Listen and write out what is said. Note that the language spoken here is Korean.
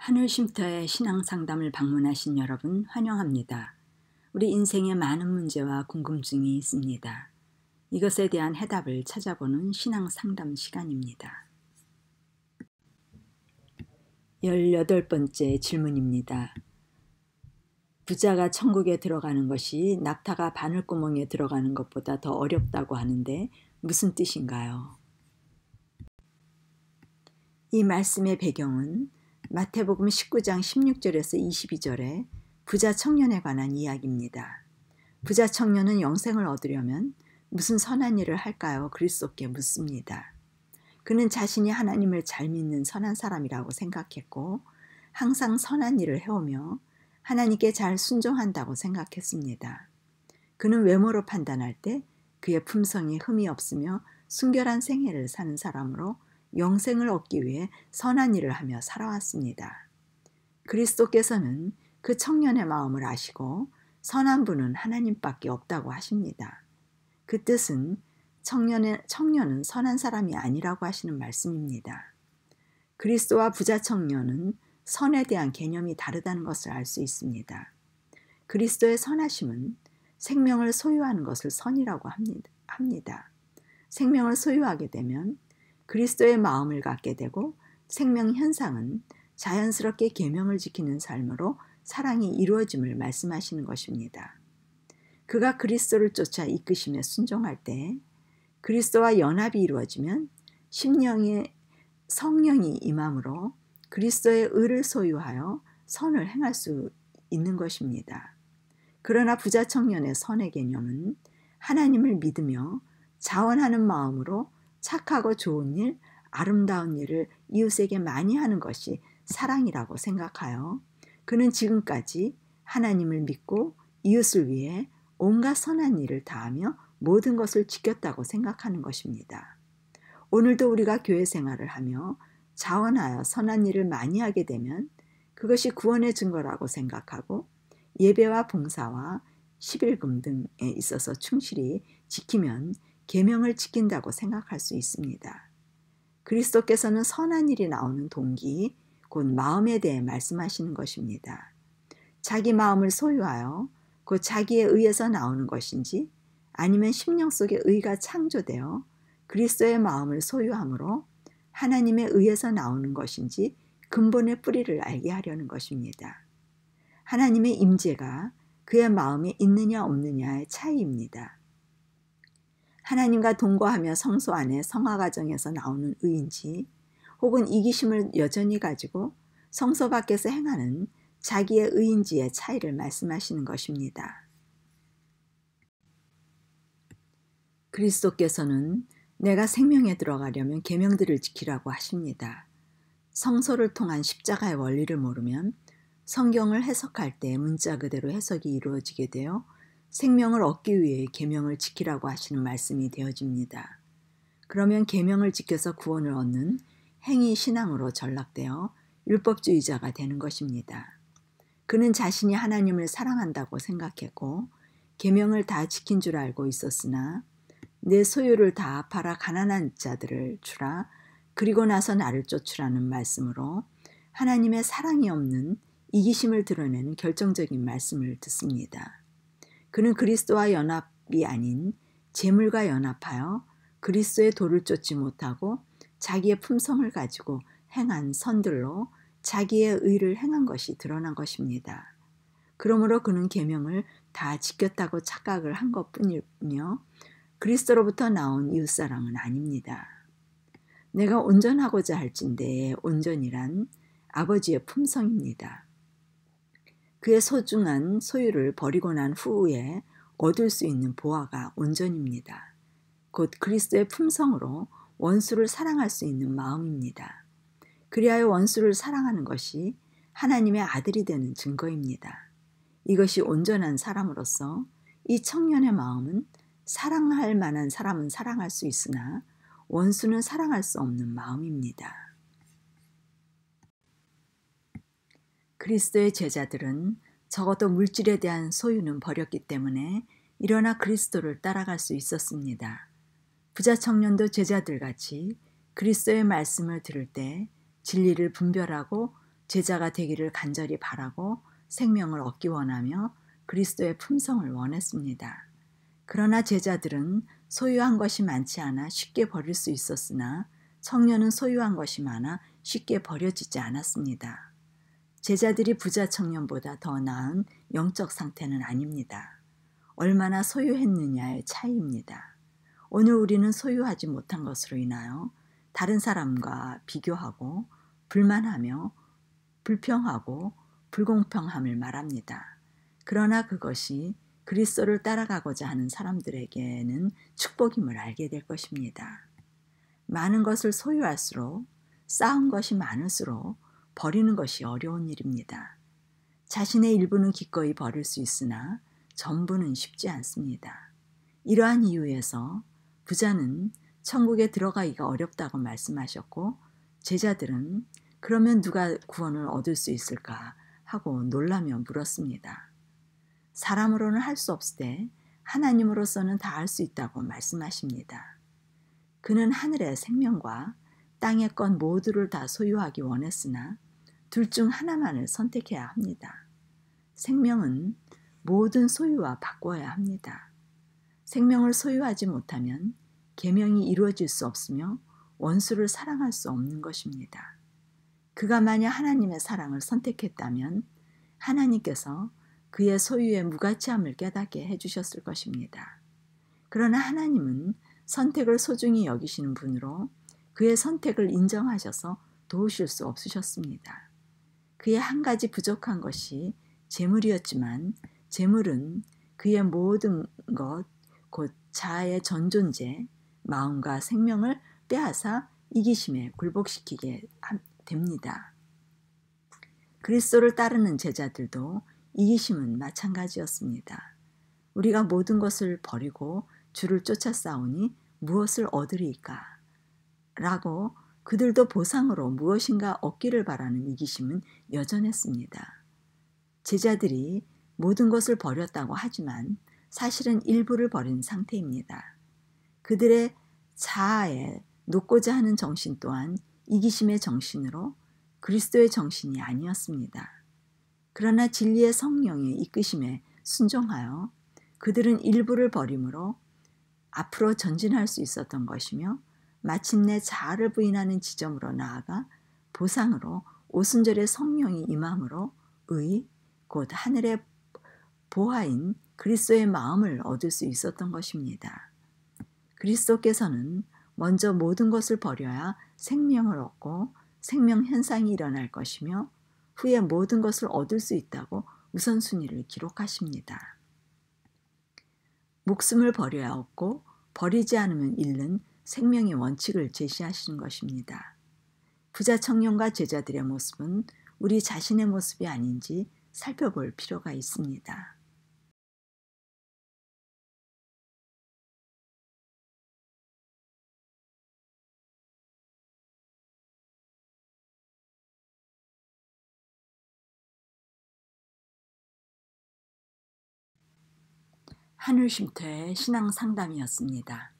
하늘쉼터의 신앙상담을 방문하신 여러분 환영합니다. 우리 인생에 많은 문제와 궁금증이 있습니다. 이것에 대한 해답을 찾아보는 신앙상담 시간입니다. 18번째 질문입니다. 부자가 천국에 들어가는 것이 낙타가 바늘구멍에 들어가는 것보다 더 어렵다고 하는데 무슨 뜻인가요? 이 말씀의 배경은 마태복음 19장 16절에서 22절에 부자 청년에 관한 이야기입니다. 부자 청년은 영생을 얻으려면 무슨 선한 일을 할까요? 그리스도께 묻습니다. 그는 자신이 하나님을 잘 믿는 선한 사람이라고 생각했고 항상 선한 일을 해오며 하나님께 잘 순종한다고 생각했습니다. 그는 외모로 판단할 때 그의 품성이 흠이 없으며 순결한 생애를 사는 사람으로 영생을 얻기 위해 선한 일을 하며 살아왔습니다. 그리스도께서는 그 청년의 마음을 아시고 선한 분은 하나님밖에 없다고 하십니다. 그 뜻은 청년은 선한 사람이 아니라고 하시는 말씀입니다. 그리스도와 부자 청년은 선에 대한 개념이 다르다는 것을 알 수 있습니다. 그리스도의 선하심은 생명을 소유하는 것을 선이라고 합니다. 생명을 소유하게 되면 그리스도의 마음을 갖게 되고 생명 현상은 자연스럽게 계명을 지키는 삶으로 사랑이 이루어짐을 말씀하시는 것입니다. 그가 그리스도를 쫓아 이끄심에 순종할 때 그리스도와 연합이 이루어지면 심령에 성령이 임함으로 그리스도의 의를 소유하여 선을 행할 수 있는 것입니다. 그러나 부자 청년의 선의 개념은 하나님을 믿으며 자원하는 마음으로 착하고 좋은 일, 아름다운 일을 이웃에게 많이 하는 것이 사랑이라고 생각하여 그는 지금까지 하나님을 믿고 이웃을 위해 온갖 선한 일을 다하며 모든 것을 지켰다고 생각하는 것입니다. 오늘도 우리가 교회 생활을 하며 자원하여 선한 일을 많이 하게 되면 그것이 구원의 증거라고 생각하고 예배와 봉사와 11금 등에 있어서 충실히 지키면 계명을 지킨다고 생각할 수 있습니다. 그리스도께서는 선한 일이 나오는 동기, 곧 마음에 대해 말씀하시는 것입니다. 자기 마음을 소유하여 곧 자기의 의에서 나오는 것인지 아니면 심령 속에 의가 창조되어 그리스도의 마음을 소유함으로 하나님의 의에서 나오는 것인지 근본의 뿌리를 알게 하려는 것입니다. 하나님의 임재가 그의 마음에 있느냐 없느냐의 차이입니다. 하나님과 동거하며 성소 안에 성화 과정에서 나오는 의인지 혹은 이기심을 여전히 가지고 성소 밖에서 행하는 자기의 의인지의 차이를 말씀하시는 것입니다. 그리스도께서는 내가 생명에 들어가려면 계명들을 지키라고 하십니다. 성소를 통한 십자가의 원리를 모르면 성경을 해석할 때 문자 그대로 해석이 이루어지게 되어 생명을 얻기 위해 계명을 지키라고 하시는 말씀이 되어집니다. 그러면 계명을 지켜서 구원을 얻는 행위 신앙으로 전락되어 율법주의자가 되는 것입니다. 그는 자신이 하나님을 사랑한다고 생각했고 계명을 다 지킨 줄 알고 있었으나 내 소유를 다 팔아 가난한 자들을 주라 그리고 나서 나를 쫓으라는 말씀으로 하나님의 사랑이 없는 이기심을 드러내는 결정적인 말씀을 듣습니다. 그는 그리스도와 연합이 아닌 재물과 연합하여 그리스도의 도를 쫓지 못하고 자기의 품성을 가지고 행한 선들로 자기의 의를 행한 것이 드러난 것입니다. 그러므로 그는 계명을 다 지켰다고 착각을 한 것뿐이며 그리스도로부터 나온 이웃사랑은 아닙니다. 내가 온전하고자 할진대의 온전이란 아버지의 품성입니다. 그의 소중한 소유를 버리고 난 후에 얻을 수 있는 보화가 온전입니다. 곧 그리스도의 품성으로 원수를 사랑할 수 있는 마음입니다. 그리하여 원수를 사랑하는 것이 하나님의 아들이 되는 증거입니다. 이것이 온전한 사람으로서 이 청년의 마음은 사랑할 만한 사람은 사랑할 수 있으나 원수는 사랑할 수 없는 마음입니다. 그리스도의 제자들은 적어도 물질에 대한 소유는 버렸기 때문에 일어나 그리스도를 따라갈 수 있었습니다. 부자 청년도 제자들같이 그리스도의 말씀을 들을 때 진리를 분별하고 제자가 되기를 간절히 바라고 생명을 얻기 원하며 그리스도의 품성을 원했습니다. 그러나 제자들은 소유한 것이 많지 않아 쉽게 버릴 수 있었으나 청년은 소유한 것이 많아 쉽게 버려지지 않았습니다. 제자들이 부자 청년보다 더 나은 영적 상태는 아닙니다. 얼마나 소유했느냐의 차이입니다. 오늘 우리는 소유하지 못한 것으로 인하여 다른 사람과 비교하고 불만하며 불평하고 불공평함을 말합니다. 그러나 그것이 그리스도를 따라가고자 하는 사람들에게는 축복임을 알게 될 것입니다. 많은 것을 소유할수록 쌓은 것이 많을수록 버리는 것이 어려운 일입니다. 자신의 일부는 기꺼이 버릴 수 있으나 전부는 쉽지 않습니다. 이러한 이유에서 부자는 천국에 들어가기가 어렵다고 말씀하셨고 제자들은 그러면 누가 구원을 얻을 수 있을까 하고 놀라며 물었습니다. 사람으로는 할 수 없으되 하나님으로서는 다 할 수 있다고 말씀하십니다. 그는 하늘의 생명과 땅의 것 모두를 다 소유하기 원했으나 둘 중 하나만을 선택해야 합니다. 생명은 모든 소유와 바꿔야 합니다. 생명을 소유하지 못하면 계명이 이루어질 수 없으며 원수를 사랑할 수 없는 것입니다. 그가 만약 하나님의 사랑을 선택했다면 하나님께서 그의 소유의 무가치함을 깨닫게 해주셨을 것입니다. 그러나 하나님은 선택을 소중히 여기시는 분으로 그의 선택을 인정하셔서 도우실 수 없으셨습니다. 그의 한 가지 부족한 것이 재물이었지만 재물은 그의 모든 것, 곧 자아의 전 존재, 마음과 생명을 빼앗아 이기심에 굴복시키게 됩니다. 그리스도를 따르는 제자들도 이기심은 마찬가지였습니다. 우리가 모든 것을 버리고 주를 쫓아 싸우니 무엇을 얻으리까? 라고 그들도 보상으로 무엇인가 얻기를 바라는 이기심은 여전했습니다. 제자들이 모든 것을 버렸다고 하지만 사실은 일부를 버린 상태입니다. 그들의 자아에 놓고자 하는 정신 또한 이기심의 정신으로 그리스도의 정신이 아니었습니다. 그러나 진리의 성령의 이끄심에 순종하여 그들은 일부를 버림으로 앞으로 전진할 수 있었던 것이며 마침내 자아를 부인하는 지점으로 나아가 보상으로 오순절의 성령이 임함으로 의, 곧 하늘의 보화인 그리스도의 마음을 얻을 수 있었던 것입니다. 그리스도께서는 먼저 모든 것을 버려야 생명을 얻고 생명 현상이 일어날 것이며 후에 모든 것을 얻을 수 있다고 우선순위를 기록하십니다. 목숨을 버려야 얻고 버리지 않으면 잃는 생명의 원칙을 제시하시는 것입니다. 부자 청년과 제자들의 모습은 우리 자신의 모습이 아닌지 살펴볼 필요가 있습니다. 하늘쉼터의 신앙 상담이었습니다.